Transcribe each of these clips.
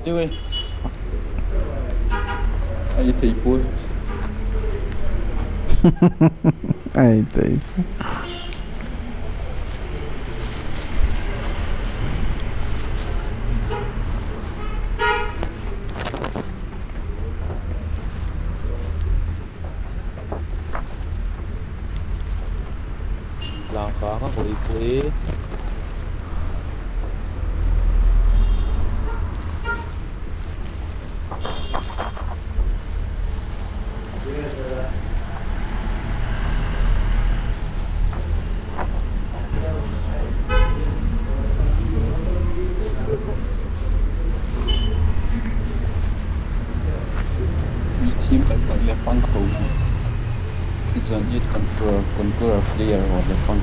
ơi ai thì vui ai thì Lòng có bụi bụi mi team tại là phong khẩu dần ít control player hoặc là phong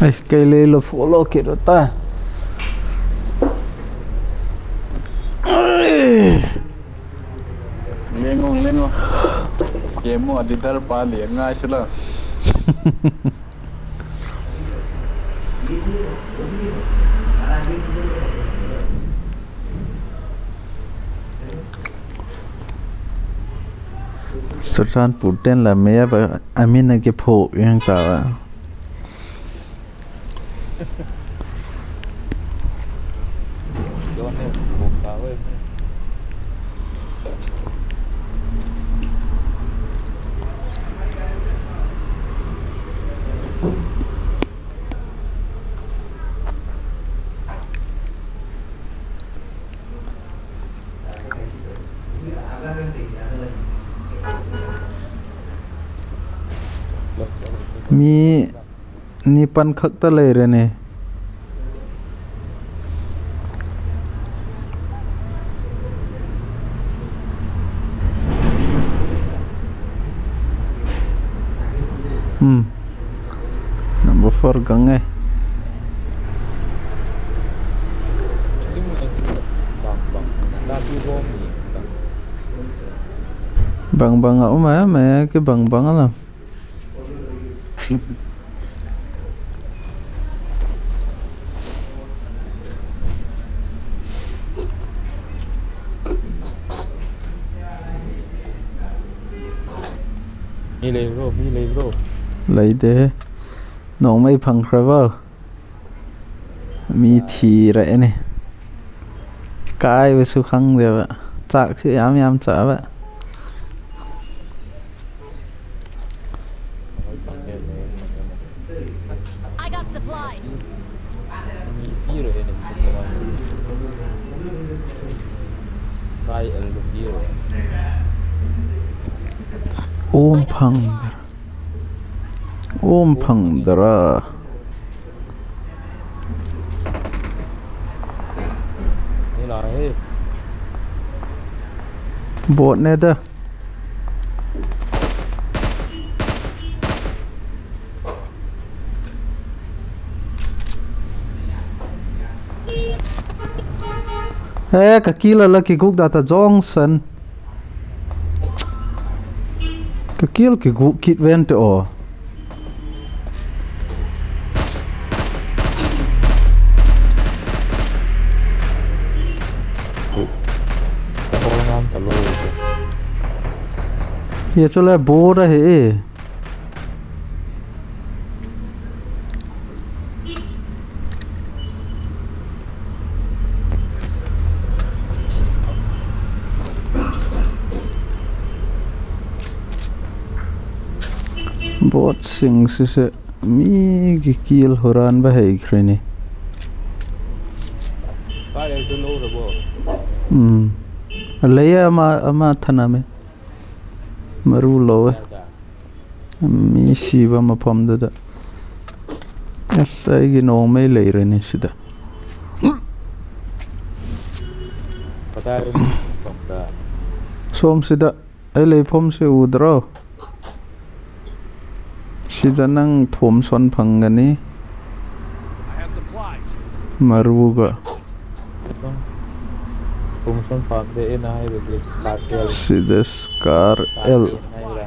ai cây lê là follow kìa đó ta lên luôn game mua đi dar pa liền ngay chứ là Sudan Putin là mẹ bà Amin cái phụ yang ta cho nên buộc vào em mi ni pan khắc ta lê rồi nè number 4 gang ấy chứ bằng ra tu vô mình bằng ở mẹ cái bằng là mi lên bro lấy thế nó mấy phăng khờ mi thì rẻ này cái với số khăn rồi ạ chắc chứ em chả vậy I got supplies. mi rồi này tay ở lúc kia rồi ôm phăng raนี่หน่อย bột này đó ê cái kia là cái cục data Johnson cái kia là cái cục kit vent ở orang telur ये चलो bore है बहुत सिंग से मी की कील होरान बहे इखरेनी cái này tôi lâu rồi bố lấy ama thana में maru lo mi siva ma pom da ऐसा ही नौ में ले रहे ने सीधा pata rin pagka सोम सीधा ऐले पom से उधरो सीधा नंग थोम सोन फंगनी मरुगा Function farm de ena hai bagi Scartel. sida Scar L Hai bra.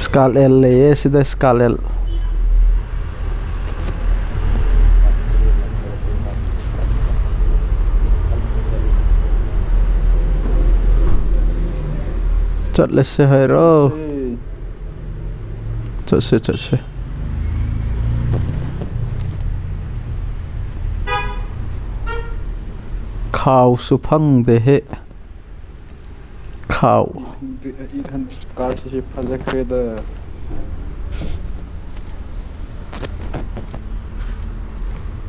Scar L leye sida Scar L चलसे है रो चलसे खाव सुफंग दे है खाव 800 cars से फजखरे द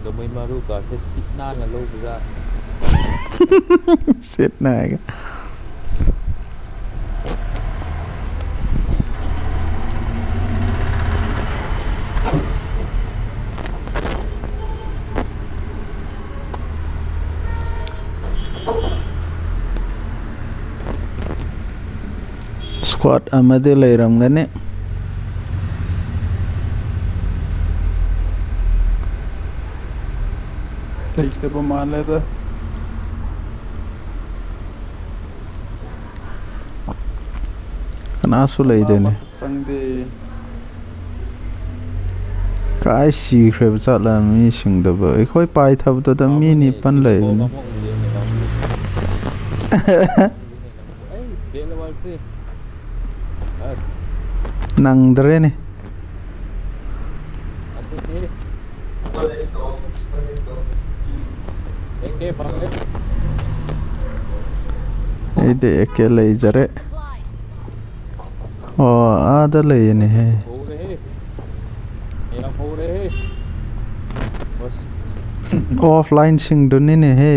Gamay maru ka sa sitna na lo buga. Set ना आएगा स्क्वाड अमदे लेरमगने लेके मान लेता कनासु लेदेने संदे काय सीख्रेब चला मी सिंगदब एखोय पाइ थबद मी नि पन लेबने Ay, bela walse. नंगदरेने Ate te. Eke pangit. इदे अकेले जरे Supplies. ओ आदा लेने है Ho rahe. Mera ho rahe. Bas. Offline सिंग दुनी ने है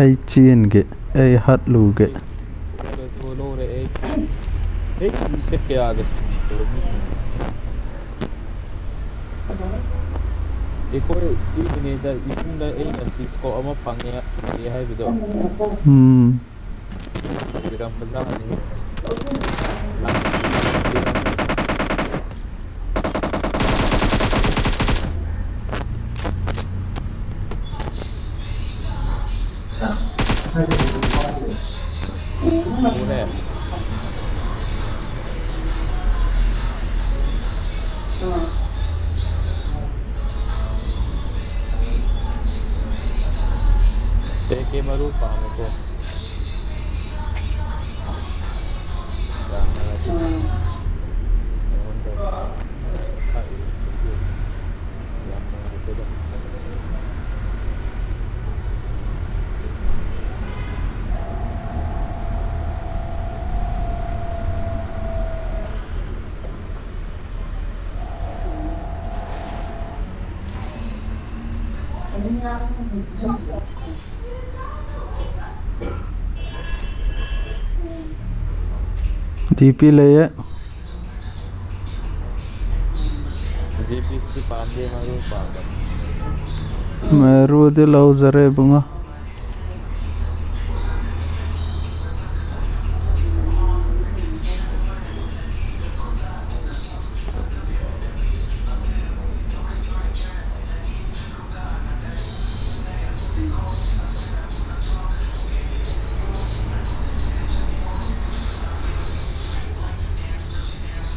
आई चीन के आई हट लूगे Solo rahe. Ek se ke aage. Eko ini da isunda ei na Cisco ama pangya ye hai bido. Biram bazar ni. Boleh. Eke baru paham itu. Jangan lagi. DP ले JP si paham dia baru paham. Meru दे लो जरे बुंगा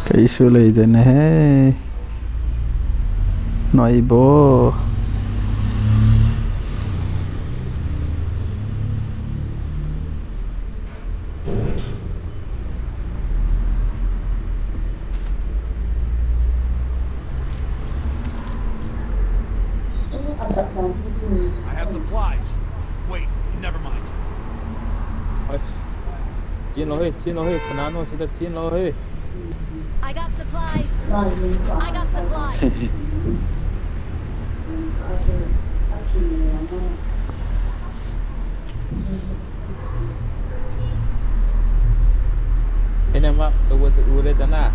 कैसे ले देने हैं नई बो I have supplies. Wait, never mind. Bas. Chin lo he, kanano sida chin lo he. I got supplies. I got supplies. Ini mak udah tanah.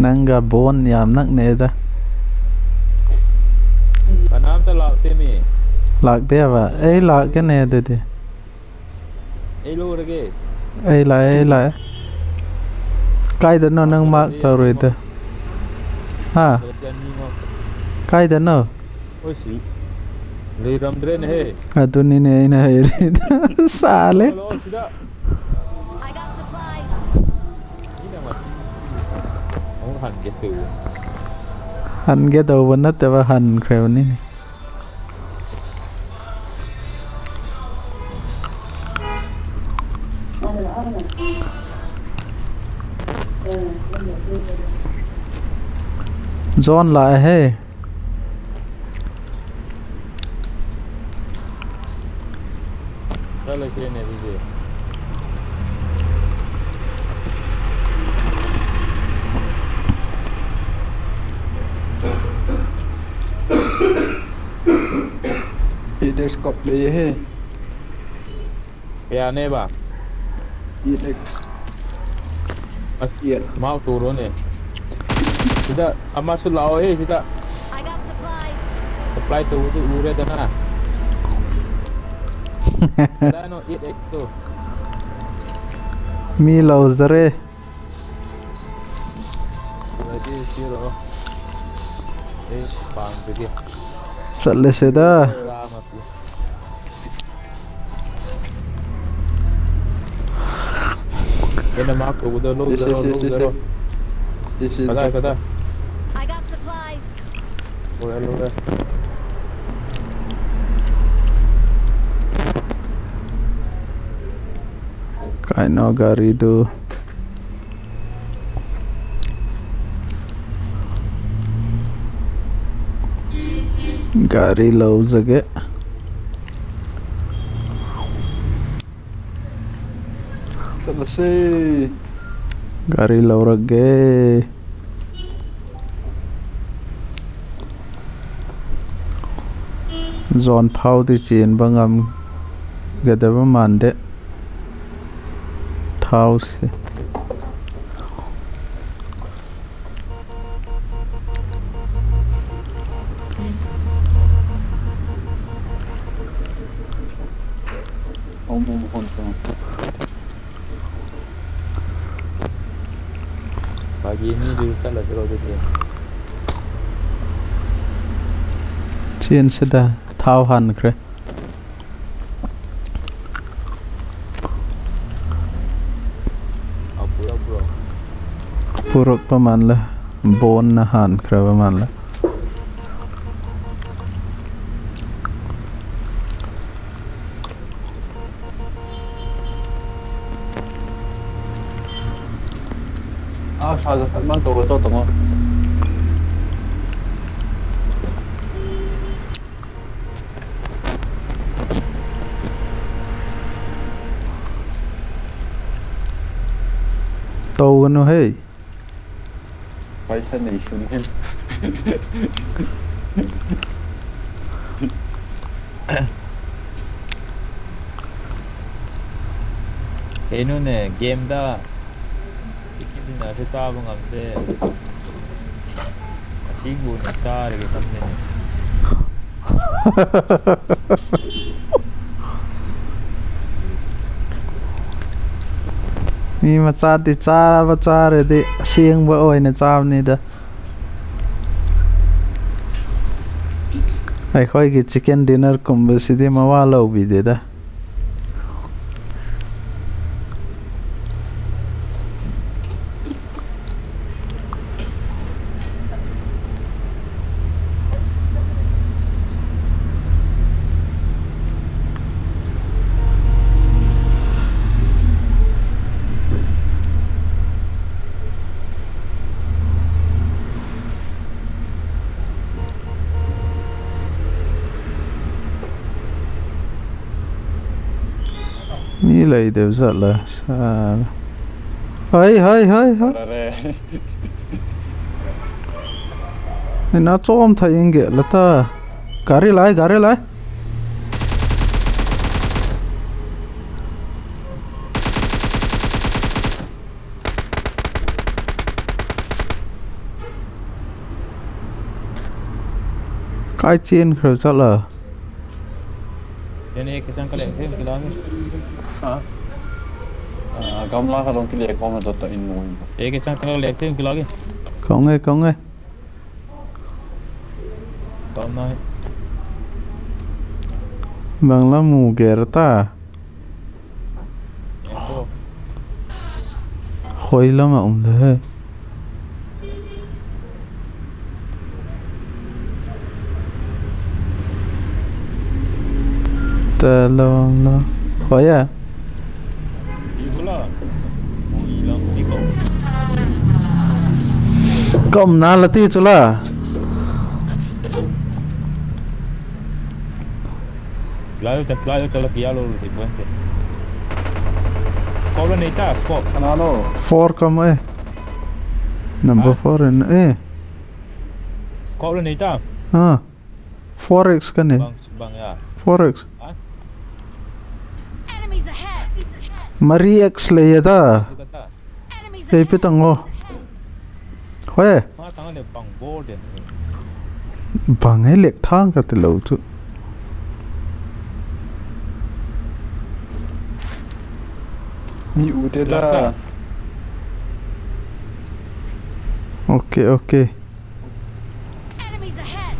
नंगा bone याम नक नेदा Kanam talak temi. लाग दे वा ए लाग के ने दे दे Elo lagi. ए ला काय द नो नंग मार्क तरो दे हा Kerjaan ni mak. काय द नो Oh si. Liramdren he. ꯑꯗꯨꯅꯤꯅꯦ ꯑꯩꯅ ꯍꯩꯔꯤꯗ ꯁꯥꯂꯦ Hello, sida. I got supplies. Ina masi. Ông hành cái từ. ꯍꯟꯒꯦ ꯇꯧꯕ ꯅꯠꯇꯕ ꯍꯟꯈ꯭ꯔꯕꯅꯤꯅꯦ John ꯂꯥꯛꯑꯦꯍꯦ Challenge ne dije. EDX cup ले है Kaya ne ba? EDX As Iya. mau turun ne. Sida ama su lao he sida. I got supplies. Supply tu ure dana. Ada no 8x tu. มีเหล่าซะเร่ Lagi zero. Bang pergi. สัตว์เลยเสียด้า Selamat ya. Kena mak tu udah lu zero. This is Kata. I got supplies. Udah. ไก่นอกการีดูการีเหล่าซะเกะ selesai. Gari laurage zone phau ti chin bangam gadaba mande thau se Om hon. Pagi ini dia lah zero dia. chin seda thau han kre Apura bro. purok paman la bon na han kre paman la Sao mang đồ của tôi tổng không? tàuกันno hey Phải sân này xuống thêm. Eno game da Hindi na sa tabang amde. Asigo na tare ke samne ne. มีมาจาติจ้าบ่จ้าเลยดิเสียงบ่โอ้ยนะจ้ามนี่เด้อไอ้ค่อยกิน chicken dinner กุมบสิดิมาว่าเราบิดเด้อมีอะไรเดี๋ยวสัตว์ละเฮ้ยไอ้น่าโจมทายังเกะละตาการีไล่ใกล้จีนครับสัตว์ละ Ini kita kali film kita ni. Gamla ka dong kile ko ma to in mo. Kita kali film kita lagi. Không nghe Còn nói Bangla Mugerta. Echo. Khoi lama le. Ta lo. Khoi à? Đi pula. Mau hilang tiga. Kom na lati chula. Playo te lo pilla lo de puente. Kau lah neta, kau. Kanano? 4 kom eh. Number 4 in eh. Kau lah neta. Ha. 4x kan eh. Bang ya. 4x. Enemies ahead! Mari x le ya da. Itu kata. Enemies Ei ahead! pitango. Khoi. Mana tangan dia bang golden. Bang ai lek thang ka te lo chu. Mi ude da. Okay. Enemies ahead!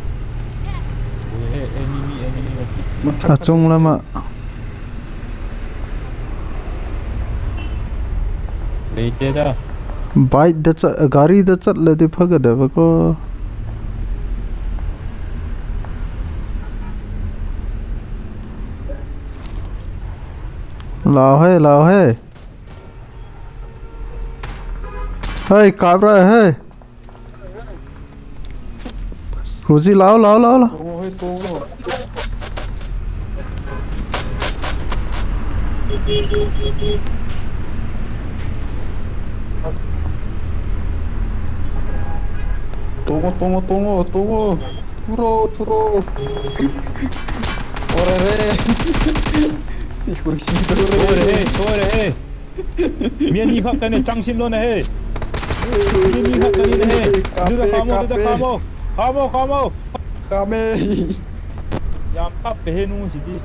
Enemy lagi. Achung lama. Late dah. Bike da cha gari da chat le de phagada ba ko. Lao hai. Hey, काट रहा है. Cruzy lao. Tungo hoy tungo. Tungo. Turo. Orere. Hijo de Sore hey. Mian ni khak tane changsin lo na hey. Mian ni khak tane hey. Duda kamu. Kame. Yang kap pehenu sidi.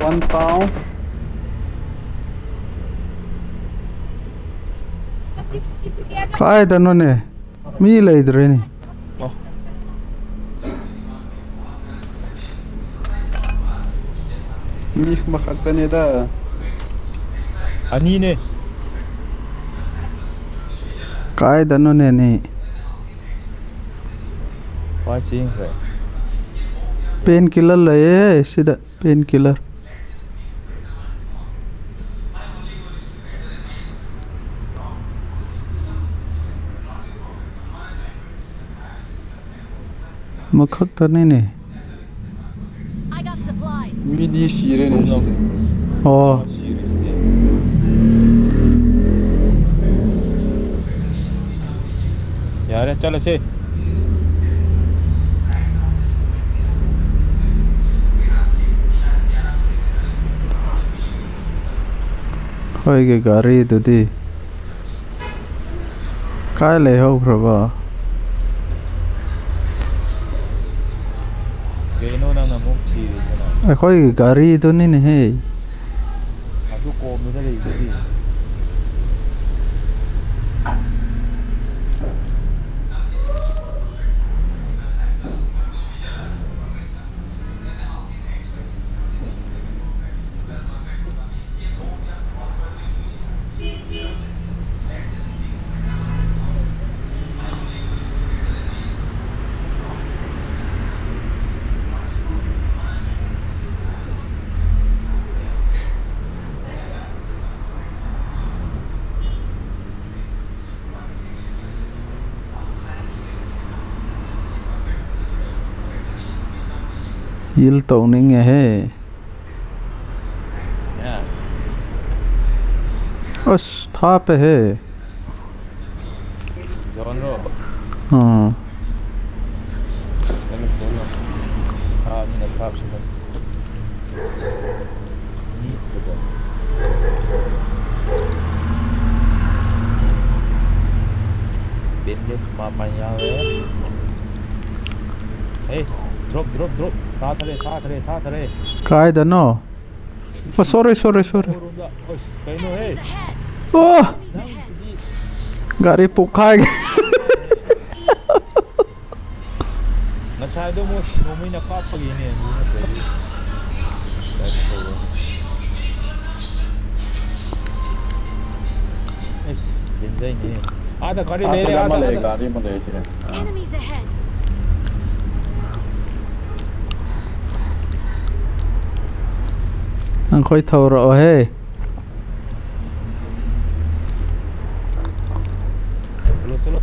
One pound. Kai da no ne. Mi le idre ni. Mi makagtani da. Ani ne. Kai da no ne ni. Wah cing re. Painkiller le sida painkiller. Makhak ta ne. I got supplies! Mi di shire ne. Oh. यार चल से Khoi ge gari du di. Kai le ho praba. Geno na muk chi re na. Khoi ge gari du ni ne he. Aku kom ni tadi jadi. Yil to ni nge he. Ya. Os tha pe he. Zone ro. हाँ चलो हाँ मैंने पाप से बस नहीं होगा बिंदेस मामाया hey drop था थरे काय द नो Oh, sorry. Ronda. Oh, kaino hey. Enemies ahead. Oh, Nang Ahead. sidi. gari pukai. Masyado mo may nakapagin yan. Hindi na pwede. That's the one. Yes, ganda yun eh. Ada kari Ah, mere sila ada. malay, Ada. gari malay siya. Enemies ahead. Ang khoi thau ro he. Chalo.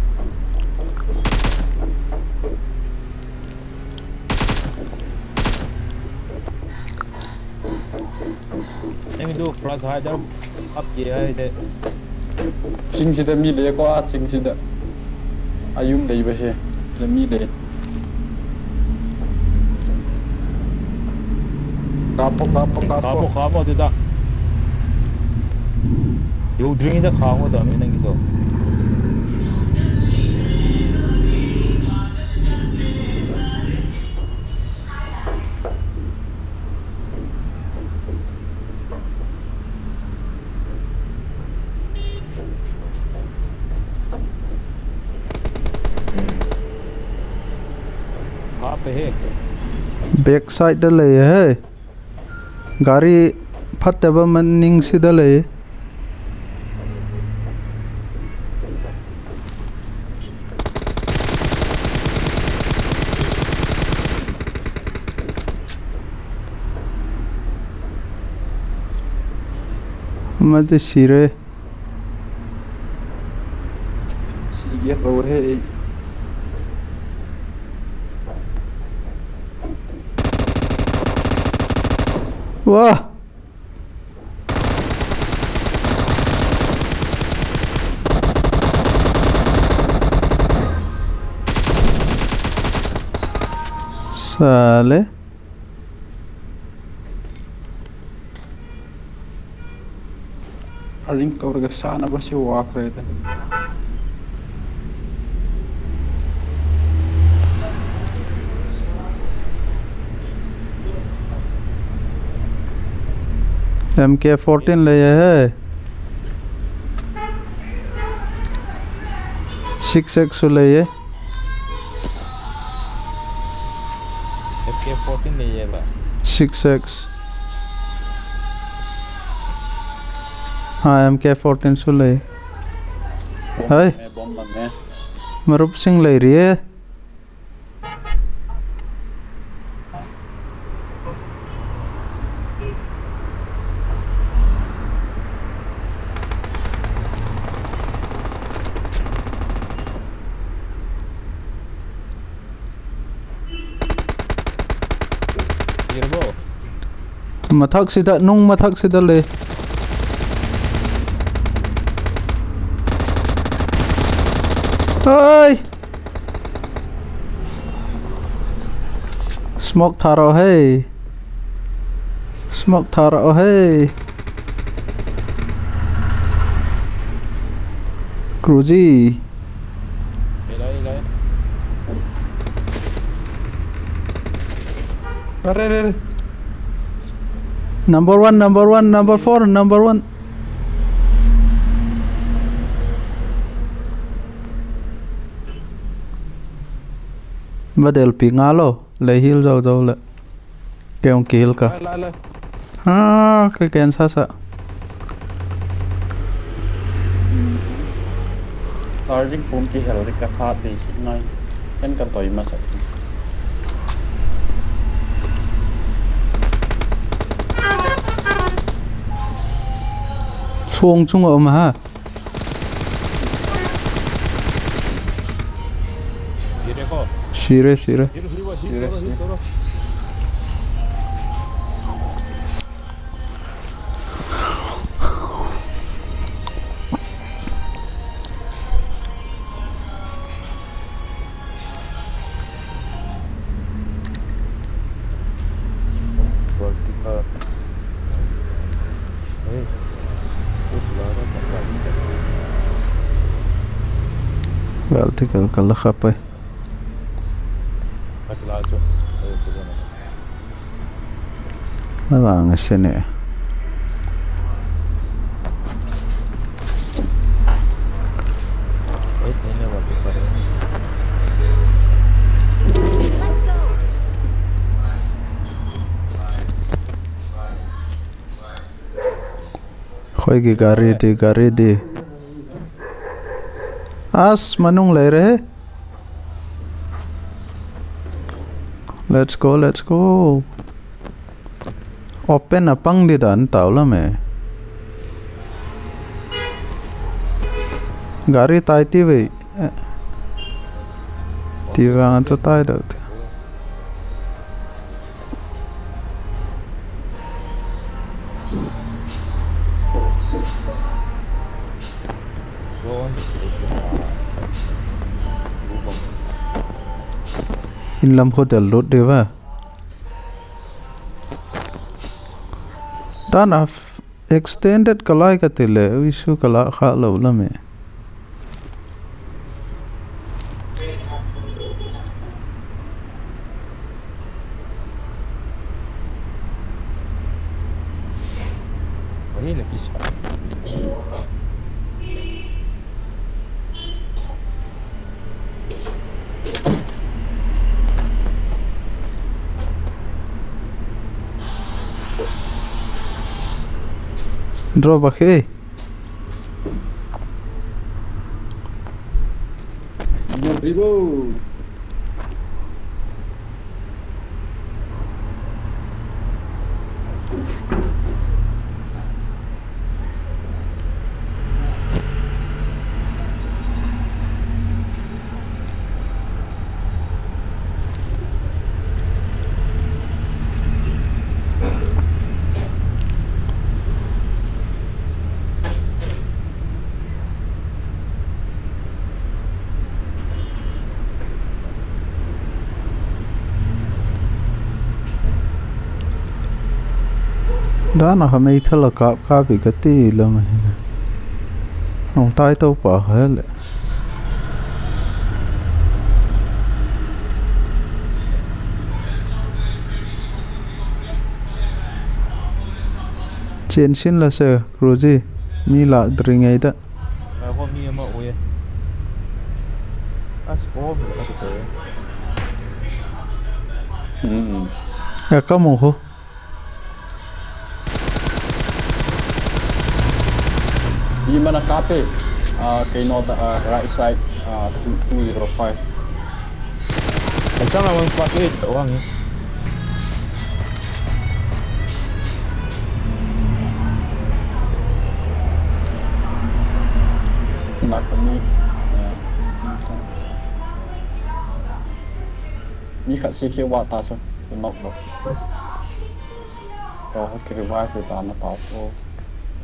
Em do plus hider up ye hai de. ꯆꯤꯡꯁꯤꯗ ꯃꯤ ꯂꯩꯀꯣ ꯆꯤꯡꯁꯤꯗ ꯑꯌꯨꯝ ꯂꯩꯕꯁꯦ ꯁꯤꯗ ꯃꯤ ꯂꯩ ꯀꯥꯞꯄꯣ Khamo duda. Yudringida khamo da me nangido. Pe he. Back side da le he. Gari phattaba manning sida le. Mate sire. Sige ꯇꯧꯔꯦ Wah. Sale. ꯑꯔꯤꯡ ꯇꯧꯔꯒ ꯁꯥꯟꯅꯕꯁꯦ ꯋꯥꯈ꯭ꯔꯦꯗ MK14 ले है 6x ले है FK14 ले ye ba. 6x हाँ MK14 सु ले हाय बॉम्ब में मरूप सिंह ले रही है मथक सीधा नुंग मथक सीधा ले ओए स्मोक था रहा है क्रूजी अरे Number 1, number 1, number 4, number 1. Badel pi ngalo, le heal jau le. Keong kill ka. ले Ha, ke kensa sa. Starting phone की हेल्थ का फाट दे नहीं kan kan toy masa Suong chung ở mà ha. Sire. Vertical kalau apa? Abang sini. khoi gi gari de as manung lai re let's go open apang di dan tau la me gari tai ti ve ti wang cho tai được in lam hotel lot dewa dan af extended kalai ka tele isu kala kha lo la me Wahai lagi siapa? draw back eh Ribu. dan na hamei thala ka bi ka ti la me nong tai to pa hele chen sin la se cruji mi la dringai da Kau ni ama uye. As kau berapa tu? ya ka mo ho Di mana kape? Kino right side 205. Macam orang pakai orang ni. Nak kami. Ni kat sisi wa ta so. Nok lo. Oh, kira revive kita na ta so.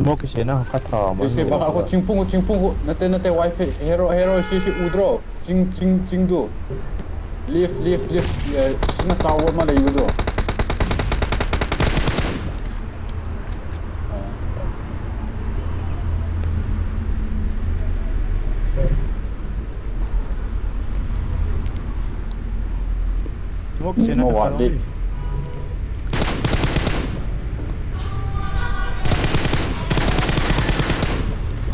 Mau ke sana kata mana? Sisi bak aku cingpung nate wifi hero sisi udro cing do. Lift sina tawo mana yudo. Mau ke sana Mau kata.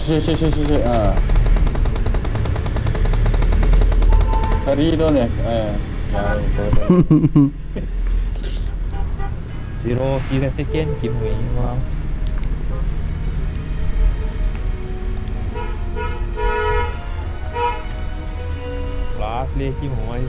Si. Hari do ne. Ya. 0 3 second kim hui wow. Last le kim hui.